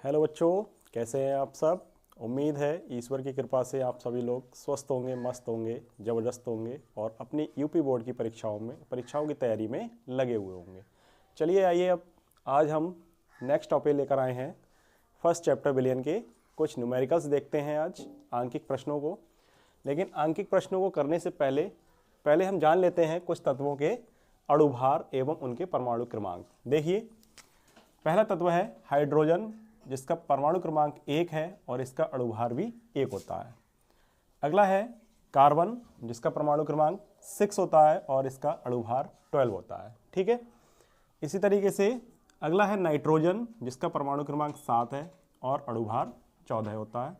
Hello बच्चों, कैसे हैं आप सब। उम्मीद है ईश्वर की कृपा से आप सभी लोग स्वस्थ होंगे, मस्त होंगे, ज़बरदस्त होंगे और अपनी यूपी बोर्ड की परीक्षाओं की तैयारी में लगे हुए होंगे। चलिए आइए, अब आज हम नेक्स्ट टॉपिक लेकर आए हैं। फर्स्ट चैप्टर बिलियन के कुछ न्यूमेरिकल्स देखते हैं आज, आंकिक प्रश्नों को। लेकिन आंकिक प्रश्नों को करने से पहले पहले हम जान लेते हैं कुछ तत्वों के अणुभार एवं उनके परमाणु क्रमांक। देखिए, पहला तत्व है हाइड्रोजन, जिसका परमाणु क्रमांक 1 है और इसका अणुभार भी 1 होता है। अगला है कार्बन, जिसका परमाणु क्रमांक 6 होता है और इसका अणुभार 12 होता है। ठीक है। इसी तरीके से अगला है नाइट्रोजन, जिसका परमाणु क्रमांक 7 है और अणुभार 14 होता है।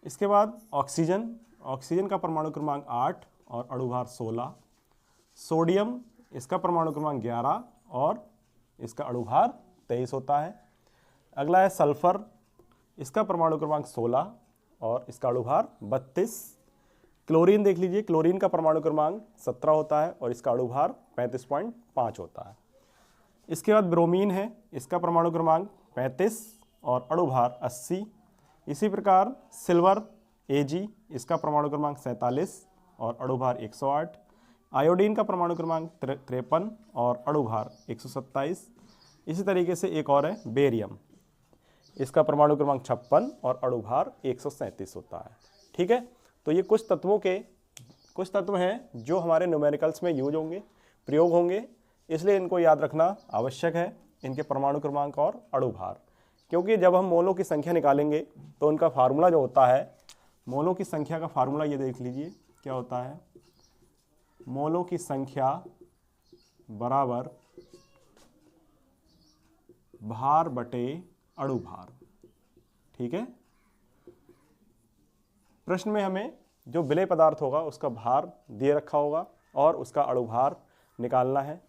इसके बाद ऑक्सीजन का परमाणु क्रमांक 8 और अणुभार 16। सोडियम, इसका परमाणु क्रमांक 11 और इसका अणुभार 23 होता है। अगला है सल्फर, इसका परमाणु क्रमांक 16 और इसका अणुभार 32। क्लोरीन देख लीजिए, क्लोरीन का परमाणु क्रमांक 17 होता है और इसका अणुभार 35.5 होता है। इसके बाद ब्रोमीन है, इसका परमाणु क्रमांक 35 और अणुभार 80। इसी प्रकार सिल्वर Ag, इसका परमाणु क्रमांक 47 और अणुभार 108। आयोडीन का परमाणु क्रमांक 53 और अणुभार 127। इसी तरीके से एक और है बेरियम, इसका परमाणु क्रमांक 56 और अणुभार 137 होता है। ठीक है। तो ये कुछ तत्व हैं जो हमारे न्यूमेरिकल्स में यूज होंगे, प्रयोग होंगे, इसलिए इनको याद रखना आवश्यक है, इनके परमाणु क्रमांक और अणुभार। क्योंकि जब हम मोलों की संख्या निकालेंगे तो उनका फार्मूला जो होता है, मोलों की संख्या का फार्मूला ये देख लीजिए क्या होता है। मोलों की संख्या बराबर भार बटे अणुभार। ठीक है। प्रश्न में हमें जो विलेय पदार्थ होगा उसका भार दिए रखा होगा और उसका अणुभार निकालना है।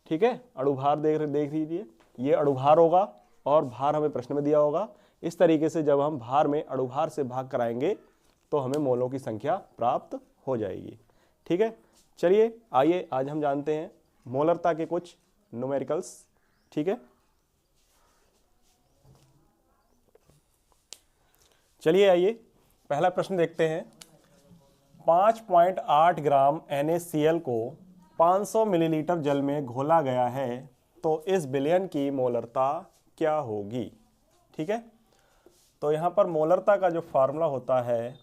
ठीक है। अणुभार देख लीजिए, ये अणुभार होगा और भार हमें प्रश्न में दिया होगा। इस तरीके से जब हम भार में अणुभार से भाग कराएंगे तो हमें मोलों की संख्या प्राप्त हो जाएगी। ठीक है। चलिए आइए, आज हम जानते हैं मोलरता के कुछ न्यूमेरिकल्स। ठीक है। चलिए आइए, पहला प्रश्न देखते हैं। 5.8 ग्राम NaCl को 500 मिलीलीटर जल में घोला गया है, तो इस विलयन की मोलरता क्या होगी। ठीक है। तो यहां पर मोलरता का जो फार्मूला होता है,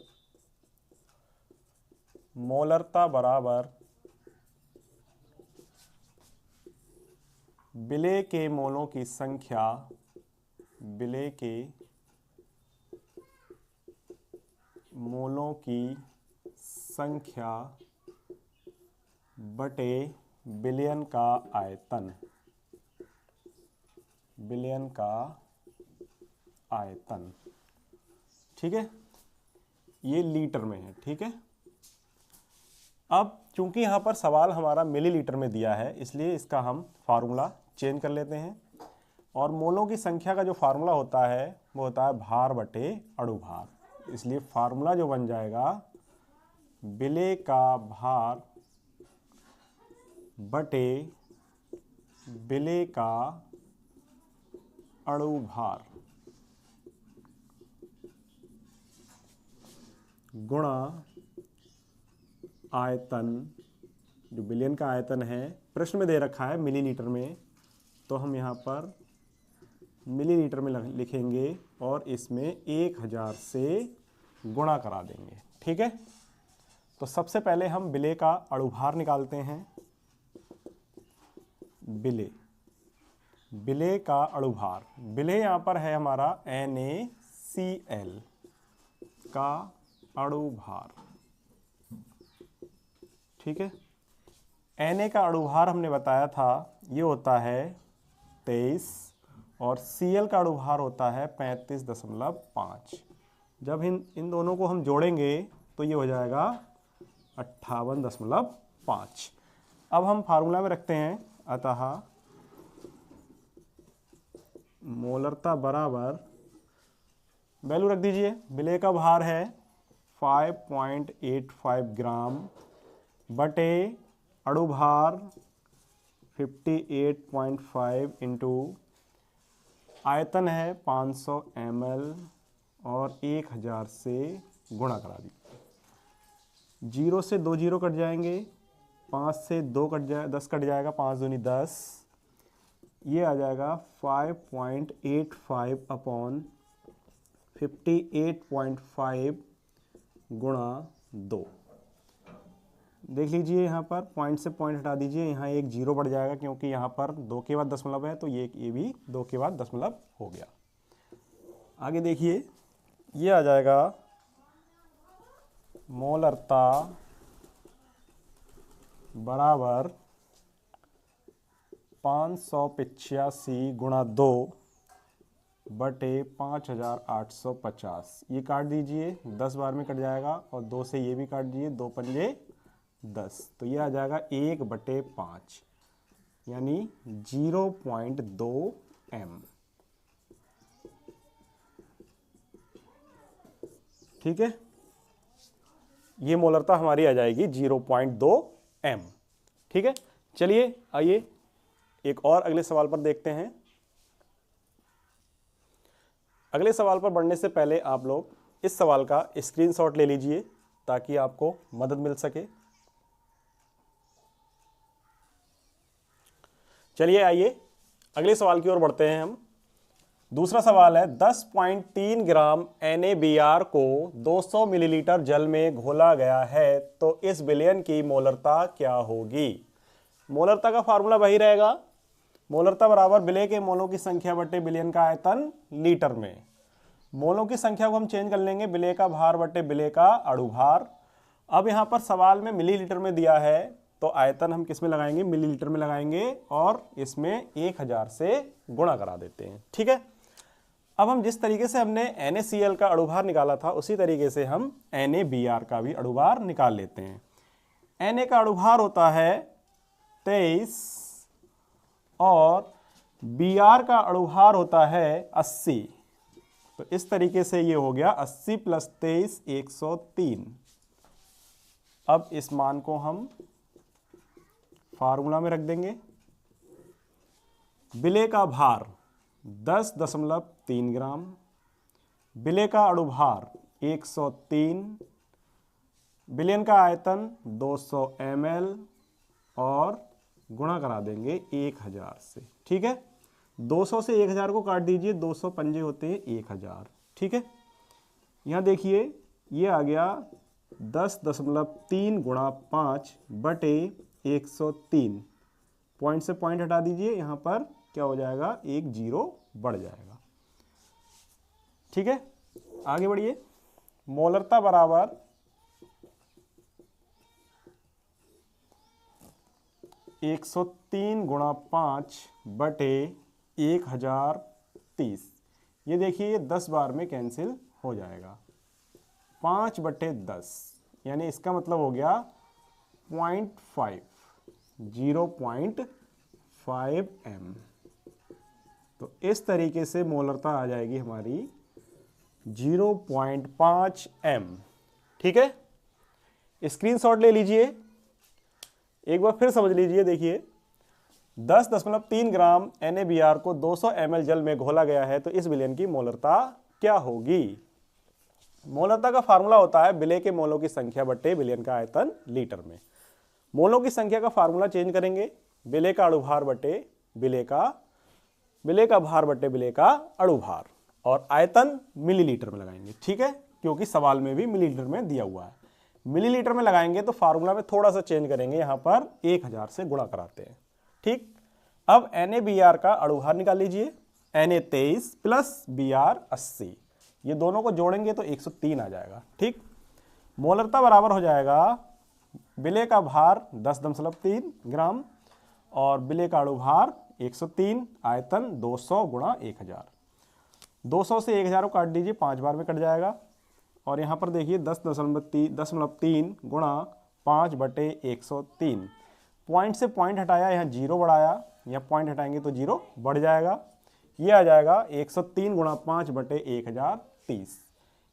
मोलरता बराबर विलेय के मोलों की संख्या, विलेय के मोलों की संख्या बटे विलयन का आयतन, विलयन का आयतन। ठीक है। ये लीटर में है। ठीक है। अब चूंकि यहां पर सवाल हमारा मिलीलीटर में दिया है, इसलिए इसका हम फार्मूला चेंज कर लेते हैं। और मोलों की संख्या का जो फार्मूला होता है वो होता है भार बटे अणुभार। इसलिए फार्मूला जो बन जाएगा, विलेय का भार बटे विलेय का अणुभार गुणा आयतन। जो विलयन का आयतन है प्रश्न में दे रखा है मिलीलीटर में, तो हम यहाँ पर मिलीलीटर में लिखेंगे और इसमें 1000 से गुणा करा देंगे। ठीक है। तो सबसे पहले हम विलेय का अणुभार निकालते हैं। विलेय का अणुभार, विलेय यहां पर है हमारा NaCl का अणुभार। ठीक है। Na का अणुभार हमने बताया था ये होता है 23 और Cl का अणुभार होता है 35.5। जब इन दोनों को हम जोड़ेंगे तो ये हो जाएगा 58.5। अब हम फार्मूला में रखते हैं, अतः मोलरता बराबर, वैल्यू रख दीजिए। विलेय का भार है 5.85 ग्राम बटे अणुभार 58.5 इंटू आयतन है 500 ml और 1000 से गुणा करा दी। 0 से 2 जीरो कट जाएंगे, 5 से 2 कट जाए 10 कट जाएगा, 5 दूनी 10, ये आ जाएगा 5.85 अपॉन 58.5 गुणा 2। देख लीजिए यहाँ पर पॉइंट से पॉइंट हटा दीजिए, यहाँ एक जीरो बढ़ जाएगा क्योंकि यहाँ पर 2 के बाद दशमलव है, तो ये भी 2 के बाद दशमलव हो गया। आगे देखिए, ये आ जाएगा मोलरता बराबर 585 गुणा 2 बटे 5850। ये काट दीजिए, 10 बार में कट जाएगा और 2 से ये भी काट दीजिए, 2 पंजे 10, तो ये आ जाएगा 1/5 यानी 0.2 m। ठीक है, ये मोलरता हमारी आ जाएगी 0.2 m। ठीक है, चलिए आइए एक और अगले सवाल पर देखते हैं। अगले सवाल पर बढ़ने से पहले आप लोग इस सवाल का स्क्रीनशॉट ले लीजिए ताकि आपको मदद मिल सके। चलिए आइए अगले सवाल की ओर बढ़ते हैं हम। दूसरा सवाल है, 10.3 ग्राम NaBr को 200 मिलीलीटर जल में घोला गया है, तो इस विलयन की मोलरता क्या होगी। मोलरता का फार्मूला वही रहेगा, मोलरता बराबर विलय के मोलों की संख्या बटे विलयन का आयतन लीटर में। मोलों की संख्या को हम चेंज कर लेंगे, विलय का भार बटे विलय का अणुभार। अब यहाँ पर सवाल में मिलीलीटर में दिया है, तो आयतन हम किस में लगाएंगे, मिलीलीटर में लगाएंगे और इसमें 1000 से गुणा करा देते हैं। ठीक है, अब हम जिस तरीके से हमने NaCl का अणुभार निकाला था उसी तरीके से हम NaBr का भी अणुभार निकाल लेते हैं। Na का अणुभार होता है 23 और Br का अणुभार होता है 80, तो इस तरीके से ये हो गया 80 + 23 103। अब इस मान को हम फार्मूला में रख देंगे। विलय का भार 10.3 ग्राम, विलय का अणुभार 103, विलयन का आयतन 200 ml और गुणा करा देंगे 1000 से। ठीक है, 200 से 1000 को काट दीजिए, 200 पंजे होते हैं 1000। ठीक है, यहाँ देखिए ये आ गया 10.3 गुणा 5 बटे 103। पॉइंट से पॉइंट हटा दीजिए, यहाँ पर क्या हो जाएगा, एक जीरो बढ़ जाएगा। ठीक है, आगे बढ़िए। मोलरता बराबर 103 गुणा 5 बटे 1030। ये देखिए 10 बार में कैंसिल हो जाएगा, 5 बटे 10 यानी इसका मतलब हो गया 0.5 m। तो इस तरीके से मोलरता आ जाएगी हमारी 0.5 m। ठीक है, स्क्रीनशॉट ले लीजिए, एक बार फिर समझ लीजिए। देखिए 10.3 ग्राम NaBr को 200 ml जल में घोला गया है, तो इस विलयन की मोलरता क्या होगी। मोलरता का फार्मूला होता है विलय के मोलों की संख्या बटे विलयन का आयतन लीटर में। मोलों की संख्या का फार्मूला चेंज करेंगे, विलय का अणुभार बटे विलय का भार बटे विलय का अणुभार, और आयतन मिलीलीटर में लगाएंगे। ठीक है, क्योंकि सवाल में भी मिलीलीटर में दिया हुआ है। मिलीलीटर में लगाएंगे तो फार्मूला में थोड़ा सा चेंज करेंगे, यहाँ पर 1000 से गुणा कराते हैं। ठीक, अब NaBr का अणुभार निकाल लीजिए, Na23 प्लस Br 80, ये दोनों को जोड़ेंगे तो 103 आ जाएगा। ठीक, मोलरता बराबर हो जाएगा विलय का भार 10.3 ग्राम और विलय का अणुभार 103, आयतन 200 गुणा 1000। 200 से 1000 को काट दीजिए, 5 बार में कट जाएगा, और यहाँ पर देखिए 10.3 गुणा 5 बटे 103। पॉइंट से पॉइंट हटाया, यहाँ जीरो बढ़ाया, यहाँ पॉइंट हटाएंगे तो जीरो बढ़ जाएगा। ये आ जाएगा 103 गुणा 5 बटे 1030।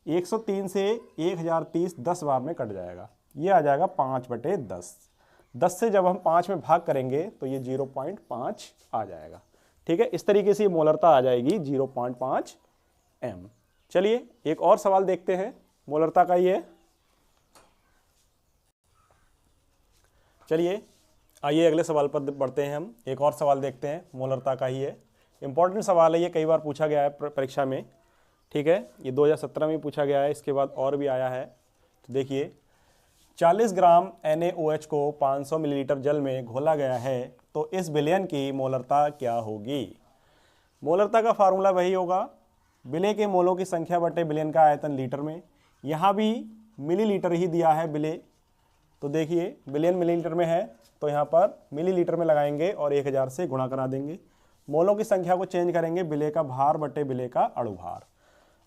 103 से 1030 10 बार में कट जाएगा, ये आ जाएगा 5 बटे 10। 10 से जब हम 5 में भाग करेंगे तो ये 0.5 आ जाएगा। ठीक है, इस तरीके से ये मोलरता आ जाएगी 0.5 m। चलिए एक और सवाल देखते हैं, मोलरता का ही है। चलिए आइए अगले सवाल पर बढ़ते हैं, हम एक और सवाल देखते हैं, मोलरता का ही है। इंपॉर्टेंट सवाल है ये, कई बार पूछा गया है परीक्षा में। ठीक है, ये 2017 में पूछा गया है, इसके बाद और भी आया है। तो देखिए 40 ग्राम NaOH को 500 मिलीलीटर जल में घोला गया है, तो इस विलयन की मोलरता क्या होगी। मोलरता का फार्मूला वही होगा, विलय के मोलों की संख्या बटे विलयन का आयतन लीटर में। यहाँ भी मिलीलीटर ही दिया है विलय, तो देखिए विलयन मिलीलीटर में है तो यहाँ पर मिलीलीटर में लगाएंगे और 1000 से गुणा करा देंगे। मोलों की संख्या को चेंज करेंगे, विलय का भार बटे विलय का अणुभार।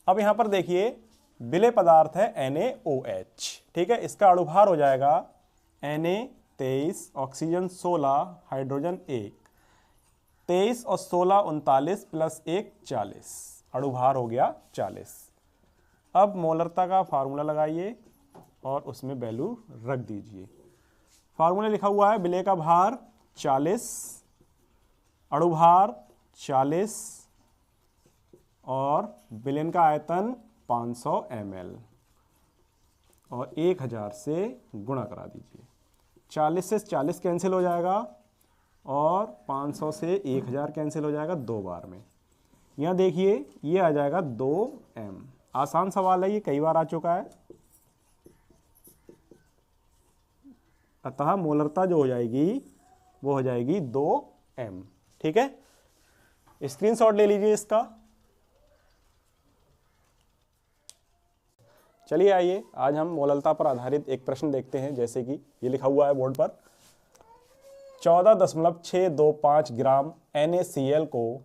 अब यहाँ पर देखिए विलय पदार्थ है NaOH, ठीक है, इसका अणुभार हो जाएगा Na 23, ऑक्सीजन 16, हाइड्रोजन 1, 23 और 16 39 प्लस 1 40, अणुभार हो गया 40। अब मोलरता का फार्मूला लगाइए और उसमें वैल्यू रख दीजिए। फार्मूला लिखा हुआ है विलय का भार 40, अणुभार 40 और विलयन का आयतन 500 ml और 1000 से गुणा करा दीजिए। 40 से 40 कैंसिल हो जाएगा और 500 से 1000 कैंसिल हो जाएगा 2 बार में। यहाँ देखिए ये आ जाएगा 2m। आसान सवाल है ये, कई बार आ चुका है। अतः मोलरता जो हो जाएगी वो हो जाएगी 2m। ठीक है, स्क्रीनशॉट ले लीजिए इसका। चलिए आइए आज हम मोलरता पर आधारित एक प्रश्न देखते हैं। जैसे कि ये लिखा हुआ है बोर्ड पर, 14.625 ग्राम NaCl को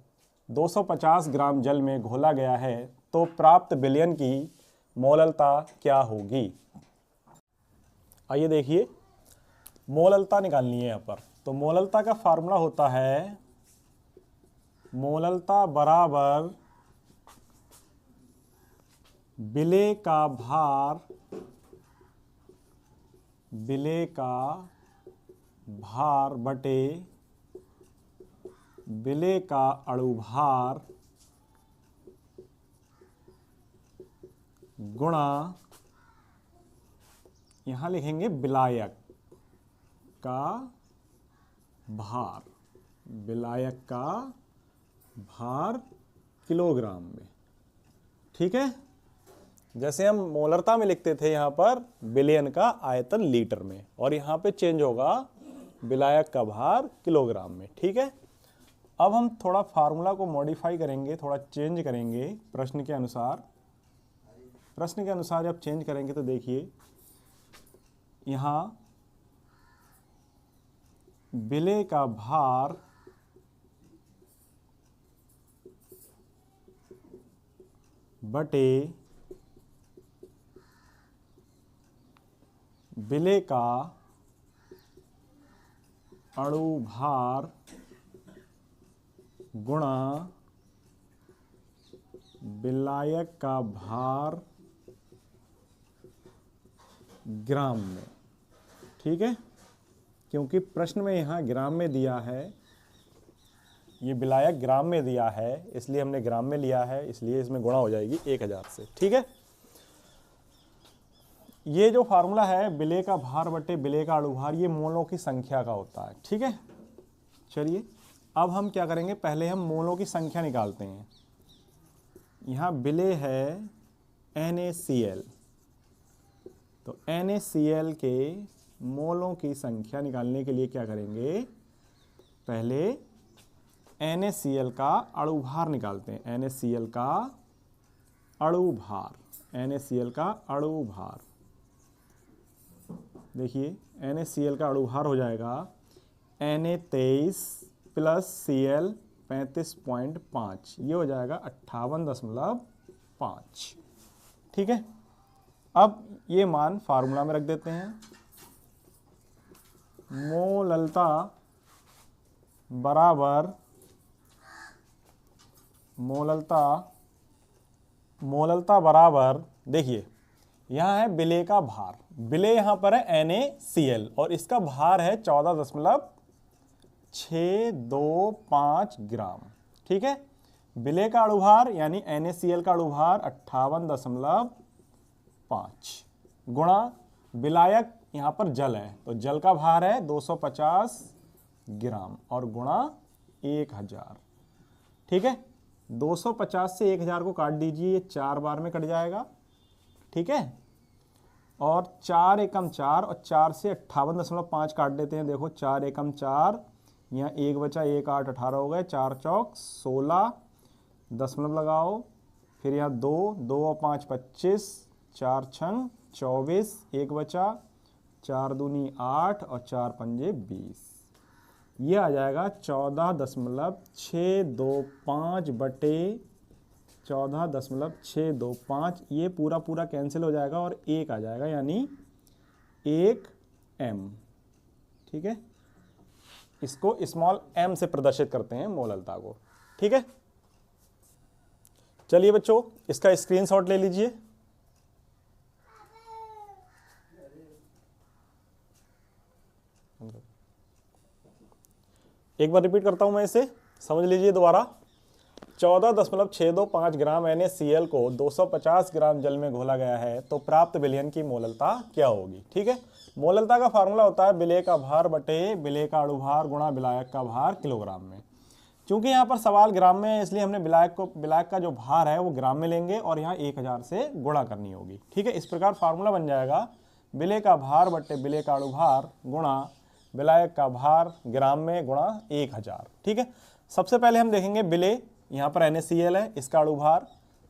250 ग्राम जल में घोला गया है, तो प्राप्त विलयन की मोलरता क्या होगी। आइए देखिए, मोलरता निकालनी है यहाँ पर। तो मोलरता का फार्मूला होता है मोलरता बराबर विलय का भार, विलय का भार बटे विलय का अणुभार गुणा, यहां लिखेंगे विलायक का भार, विलायक का भार किलोग्राम में। ठीक है, जैसे हम मोलरता में लिखते थे यहाँ पर विलयन का आयतन लीटर में, और यहाँ पे चेंज होगा विलायक का भार किलोग्राम में। ठीक है, अब हम थोड़ा फार्मूला को मॉडिफाई करेंगे, थोड़ा चेंज करेंगे प्रश्न के अनुसार। प्रश्न के अनुसार जब चेंज करेंगे तो देखिए यहाँ विलय का भार बटे विलय का अणुभार गुणा विलायक का भार ग्राम में। ठीक है, क्योंकि प्रश्न में यहाँ ग्राम में दिया है, ये विलायक ग्राम में दिया है, इसलिए हमने ग्राम में लिया है, इसलिए इसमें गुणा हो जाएगी 1000 से। ठीक है, ये जो फार्मूला है विलय का भार बटे विलय का अणुभार, ये मोलों की संख्या का होता है। ठीक है, चलिए अब हम क्या करेंगे, पहले हम मोलों की संख्या निकालते हैं। यहाँ विलय है NaCl, तो NaCl के मोलों की संख्या निकालने के लिए क्या करेंगे, पहले NaCl का अणुभार निकालते हैं। NaCl का अणुभार, NaCl का अणुभार, देखिए NaCl का अणुभार हो जाएगा Na23 प्लस Cl 35.5, ये हो जाएगा 58.5। ठीक है, अब ये मान फार्मूला में रख देते हैं। मोलरता बराबर मोलरता बराबर, देखिए यहाँ है विलय का भार, विलय यहाँ पर है NaCl और इसका भार है 14.625 ग्राम। ठीक है। विलेय का अणुभार यानी NaCl का अणुभार 58.5 गुणा विलायक, यहाँ पर जल है तो जल का भार है 250 ग्राम और गुणा 1000। ठीक है, 250 से 1000 को काट दीजिए, ये 4 बार में कट जाएगा। ठीक है, और 4 एकम 4 और 4 से 58.5 काट देते हैं। देखो 4 एकम 4, यहाँ 1 बचा, 1 8 18 हो गए, 4 चौक 16, दशमलव लगाओ, फिर यहाँ 2 2 और 5 25, 4 छंग 24, 1 बचा, 4 दूनी 8 और 4 पंजे 20। ये आ जाएगा 14.625 बटे 14.625। ये पूरा पूरा कैंसिल हो जाएगा और 1 आ जाएगा, यानी 1 m। ठीक है, इसको स्मॉल m से प्रदर्शित करते हैं मोललता को। ठीक है, चलिए बच्चों इसका स्क्रीनशॉट ले लीजिए। एक बार रिपीट करता हूं मैं, इसे समझ लीजिए दोबारा। 14.625 ग्राम NaCl को 250 ग्राम जल में घोला गया है तो प्राप्त विलयन की मोललता क्या होगी। ठीक है, मोललता का फार्मूला होता है विलेय का भार बटे विलेय का अणुभार गुणा विलायक का भार किलोग्राम में। चूंकि यहाँ पर सवाल ग्राम में है इसलिए हमने विलायक का जो भार है वो ग्राम में लेंगे और यहाँ 1000 से गुणा करनी होगी। ठीक है, इस प्रकार फार्मूला बन जाएगा विलेय का भार बटे विलेय का अणुभार गुणा विलायक का भार ग्राम में गुणा 1000। ठीक है, सबसे पहले हम देखेंगे विलेय, यहाँ पर NaCl है, इसका अणुभार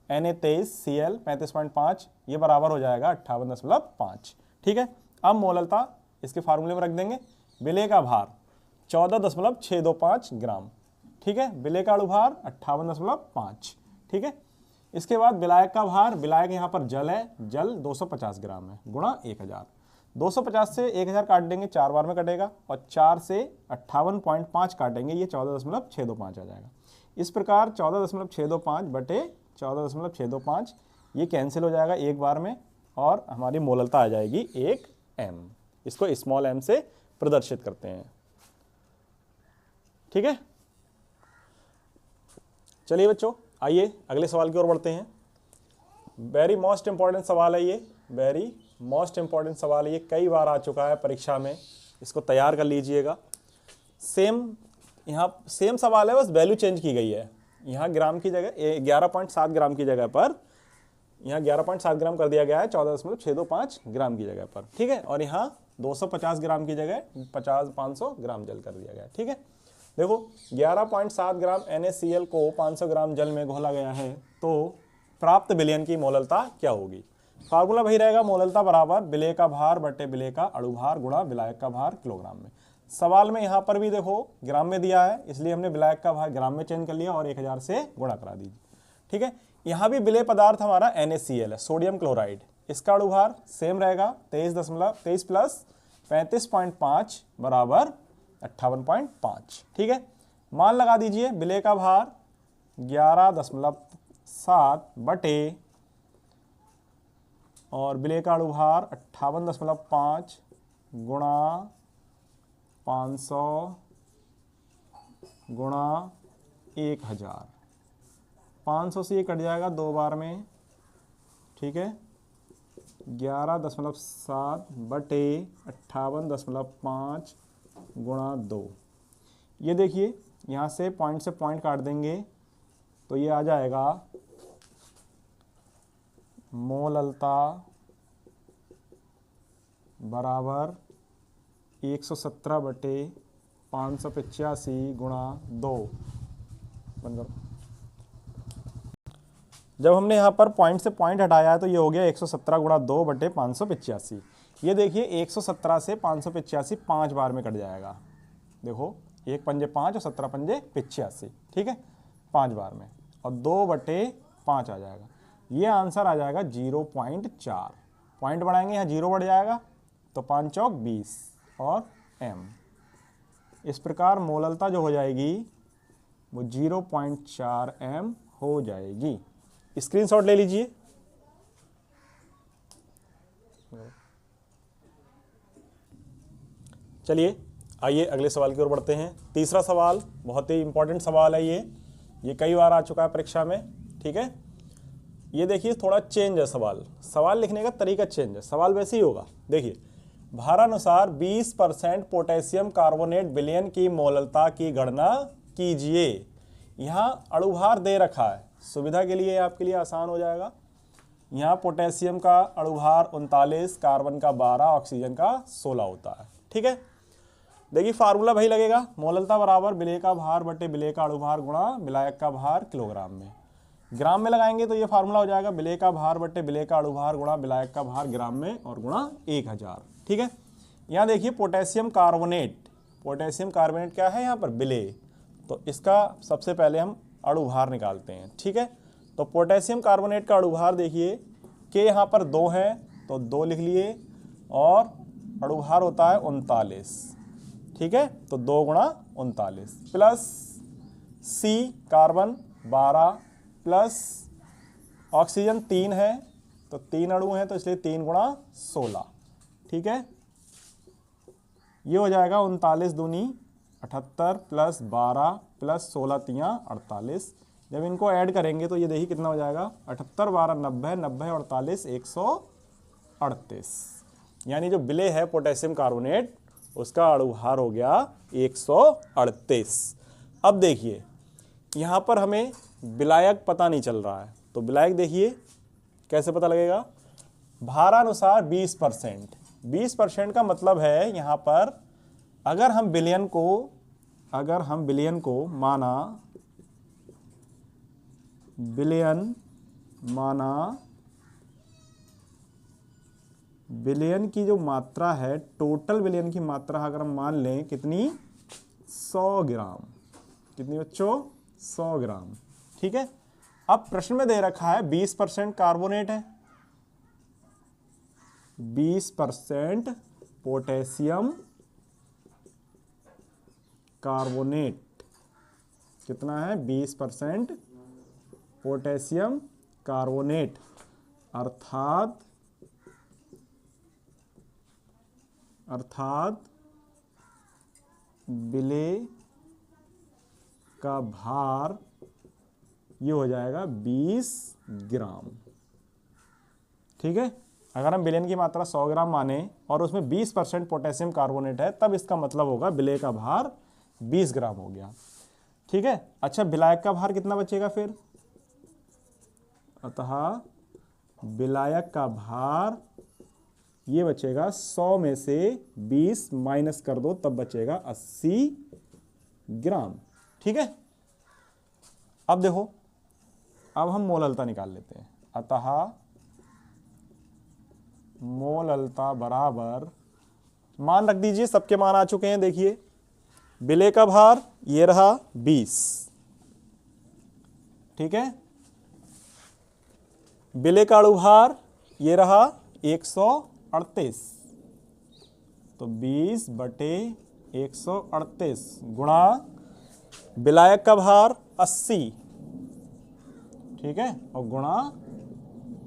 Na23Cl 35.5, ये बराबर हो जाएगा 58.5। ठीक है, अब मोललता इसके फार्मूले में रख देंगे। विलेय का भार 14.625 ग्राम। ठीक है, विलेय का अणुभार 58.5। ठीक है, इसके बाद विलायक का भार, विलायक यहाँ पर जल है, जल 250 ग्राम है, गुणा 1000। 250 से 1000 काट देंगे, 4 बार में कटेगा, और 4 से 58.5 काटेंगे, ये 14.625 आ जाएगा। इस प्रकार 14.625 बटे 14.625 ये कैंसिल हो जाएगा 1 बार में और हमारी मोललता आ जाएगी 1 m। इसको स्मॉल m से प्रदर्शित करते हैं। ठीक है, चलिए बच्चों आइए अगले सवाल की ओर बढ़ते हैं। वेरी मोस्ट इंपॉर्टेंट सवाल है ये, वेरी मोस्ट इंपॉर्टेंट सवाल है ये, कई बार आ चुका है परीक्षा में, इसको तैयार कर लीजिएगा। यहाँ सेम सवाल है, बस वैल्यू चेंज की गई है। यहाँ ग्राम की जगह 11.7 ग्राम की जगह पर यहाँ 11.7 ग्राम कर दिया गया है 14.625 ग्राम की जगह पर। ठीक है, और यहाँ 250 ग्राम की जगह 500 ग्राम जल कर दिया गया है। ठीक है, देखो 11.7 ग्राम NaCl को 500 ग्राम जल में घोला गया है तो प्राप्त विलयन की मोललता क्या होगी। फार्मूला वही रहेगा, मोललता बराबर विलेय का भार बटे विलेय का अणुभार गुणा विलायक का भार किलोग्राम में। सवाल में यहाँ पर भी देखो ग्राम में दिया है, इसलिए हमने विलायक का भार ग्राम में चेंज कर लिया और 1000 से गुणा करा दीजिए। ठीक है, यहाँ भी विलेय पदार्थ हमारा NaCl है, सोडियम क्लोराइड, इसका अणुभार सेम रहेगा 23 प्लस 35.5 बराबर 58.5। ठीक है, मान लगा दीजिए विलेय का भार 11.7 बटे और विलेय का अणुभार 58.5 गुणा 500 गुणा 1000। 500 से ये कट जाएगा 2 बार में। ठीक है, 11.7 बटे 58.5 गुणा 2। ये देखिए यहाँ से पॉइंट काट देंगे तो ये आ जाएगा मोललता बराबर 117 बटे 585 गुणा 2। जब हमने यहाँ पर पॉइंट से पॉइंट हटाया है तो ये हो गया 117 गुणा 2 बटे 585। ये देखिए 117 से 585 5 बार में कट जाएगा। देखो 1 पंजे 5 और 17 पंजे 85। ठीक है, 5 बार में, और 2 बटे 5 आ जाएगा। ये आंसर आ जाएगा 0.4। पॉइंट बढ़ाएंगे, यहाँ 0 बढ़ जाएगा तो 5 चौक 20 और m। इस प्रकार मोललता जो हो जाएगी वो 0.4 m हो जाएगी। स्क्रीनशॉट ले लीजिए। चलिए आइए अगले सवाल की ओर बढ़ते हैं। तीसरा सवाल बहुत ही इंपॉर्टेंट सवाल है ये। ये कई बार आ चुका है परीक्षा में, ठीक है। ये देखिए थोड़ा चेंज है सवाल लिखने का तरीका चेंज है, सवाल वैसे ही होगा। देखिए, भारानुसार 20% पोटेशियम कार्बोनेट विलयन की मोललता की गणना कीजिए। यहाँ अणुभार दे रखा है, सुविधा के लिए आपके लिए आसान हो जाएगा। यहाँ पोटेशियम का अणुभार 39, कार्बन का 12, ऑक्सीजन का 16 होता है, ठीक है। देखिए फार्मूला वही लगेगा, मोललता बराबर विलेय का भार बटे विलेय का अणुभार गुणा विलायक का भार किलोग्राम में। ग्राम में लगाएंगे तो ये फार्मूला हो जाएगा विलेय का भार बटे विलेय का अणुभार गुणा विलायक का भार ग्राम में और गुणा 1000, ठीक है। यहाँ देखिए पोटेशियम कार्बोनेट क्या है यहाँ पर विलेय, तो इसका सबसे पहले हम अणुभार निकालते हैं, ठीक है। तो पोटेशियम कार्बोनेट का अणुभार देखिए के यहाँ पर 2 है तो 2 लिख लिए और अणुभार होता है 39, ठीक है। तो 2 गुणा 39 प्लस सी कार्बन 12 प्लस ऑक्सीजन 3 है तो 3 अणु हैं तो इसलिए 3 गुणा 16, ठीक है। ये हो जाएगा 39 दूनी 78 प्लस 12 प्लस 16 तियाँ 48। जब इनको ऐड करेंगे तो ये देखिए कितना हो जाएगा 78 12 90 90 48 138, यानी जो विलेय है पोटेशियम कार्बोनेट उसका अणुभार हो गया 138। अब देखिए यहाँ पर हमें विलायक पता नहीं चल रहा है, तो विलायक देखिए कैसे पता लगेगा, भारानुसार 20% का मतलब है यहाँ पर अगर हम विलयन को माना विलयन की जो मात्रा है, टोटल विलयन की मात्रा अगर हम मान लें कितनी 100 ग्राम, कितनी बच्चों 100 ग्राम, ठीक है। अब प्रश्न में दे रखा है 20% कार्बोनेट है, 20% पोटेशियम कार्बोनेट कितना है 20% पोटेशियम कार्बोनेट अर्थात विलेय का भार ये हो जाएगा 20 ग्राम, ठीक है। अगर हम विलयन की मात्रा 100 ग्राम माने और उसमें 20% पोटेशियम कार्बोनेट है तब इसका मतलब होगा विलेय का भार 20 ग्राम हो गया, ठीक है। अच्छा विलायक का भार कितना बचेगा फिर, अतः विलायक का भार ये बचेगा 100 में से 20 माइनस कर दो तब बचेगा 80 ग्राम, ठीक है। अब देखो, अब हम मोललता निकाल लेते हैं, अतः मोललता बराबर मान रख दीजिए, सबके मान आ चुके हैं। देखिए विलेय का भार ये रहा 20, ठीक है। विलेय का अणुभार ये रहा 138, तो 20 बटे 138 गुणा विलायक का भार 80, ठीक है, और गुणा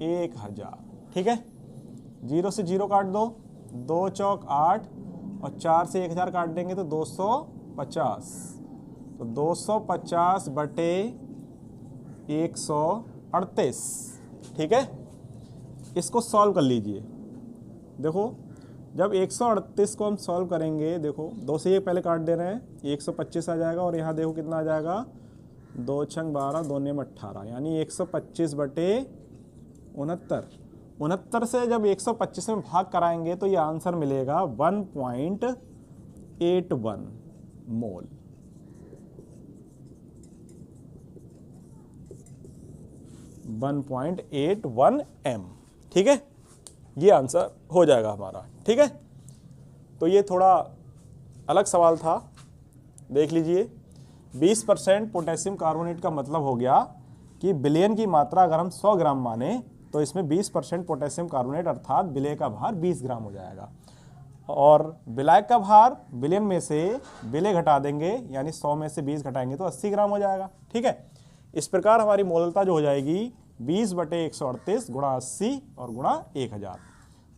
1000, ठीक है। 0 से 0 काट दो, 2 चौक 8 और 4 से 1000 काट देंगे तो 250, तो 250 बटे 138, ठीक है। इसको सॉल्व कर लीजिए। देखो जब 138 को हम सॉल्व करेंगे, देखो 2 से ये पहले काट दे रहे हैं, 125 आ जाएगा और यहाँ देखो कितना आ जाएगा 2 छंग 12 2 नेम 18, यानी 125 बटे 69 से जब 125 में भाग कराएंगे तो ये आंसर मिलेगा 1.81 मोल। m, ठीक है, ये आंसर हो जाएगा हमारा, ठीक है। तो ये थोड़ा अलग सवाल था, देख लीजिए। 20% पोटेशियम कार्बोनेट का मतलब हो गया कि विलयन की मात्रा अगर हम 100 ग्राम माने तो इसमें 20% पोटेशियम कार्बोनेट अर्थात विलेय का भार 20 ग्राम हो जाएगा, और विलायक का भार विलयन में से विलेय घटा देंगे, यानी 100 में से 20 घटाएंगे तो 80 ग्राम हो जाएगा, ठीक है। इस प्रकार हमारी मोललता जो हो जाएगी 20 बटे 138 गुणा 80 और गुणा 1000।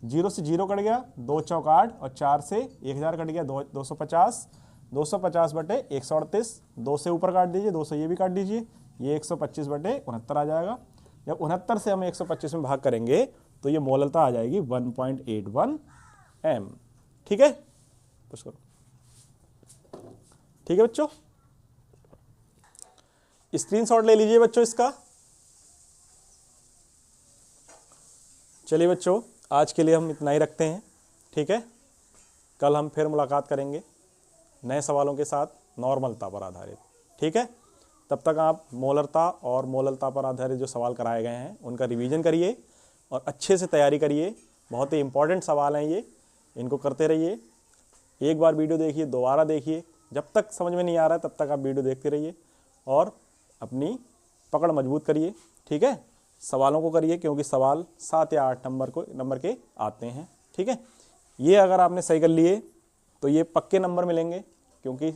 0 से 0 कट गया, 2 चौक 8 और 4 से 1000 कट गया 250, 250 बटे 138, 2 से ऊपर काट दीजिए, 2 से ये भी काट दीजिए, ये 125/69 आ जाएगा। जब 69 से हम 125 में भाग करेंगे तो ये मोलरता आ जाएगी 1.81 m। ठीक है, ठीक है बच्चों, स्क्रीनशॉट ले लीजिए बच्चों इसका। चलिए बच्चों, आज के लिए हम इतना ही रखते हैं। ठीक है, कल हम फिर मुलाकात करेंगे नए सवालों के साथ नॉर्मलता पर आधारित। ठीक है, तब तक आप मोलरता और मोललता पर आधारित जो सवाल कराए गए हैं उनका रिवीजन करिए और अच्छे से तैयारी करिए। बहुत ही इंपॉर्टेंट सवाल हैं ये, इनको करते रहिए। एक बार वीडियो देखिए, दोबारा देखिए, जब तक समझ में नहीं आ रहा है तब तक आप वीडियो देखते रहिए और अपनी पकड़ मजबूत करिए। ठीक है, सवालों को करिए क्योंकि सवाल 7 या 8 नंबर के आते हैं। ठीक है, ये अगर आपने सही कर लिए तो ये पक्के नंबर मिलेंगे, क्योंकि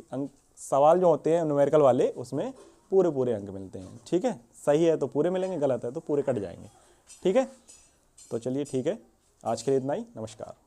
सवाल जो होते हैं न्यूमेरिकल वाले उसमें पूरे अंक मिलते हैं। ठीक है, सही है तो पूरे मिलेंगे, गलत है तो पूरे कट जाएंगे। ठीक है, तो चलिए ठीक है, आज के लिए इतना ही। नमस्कार।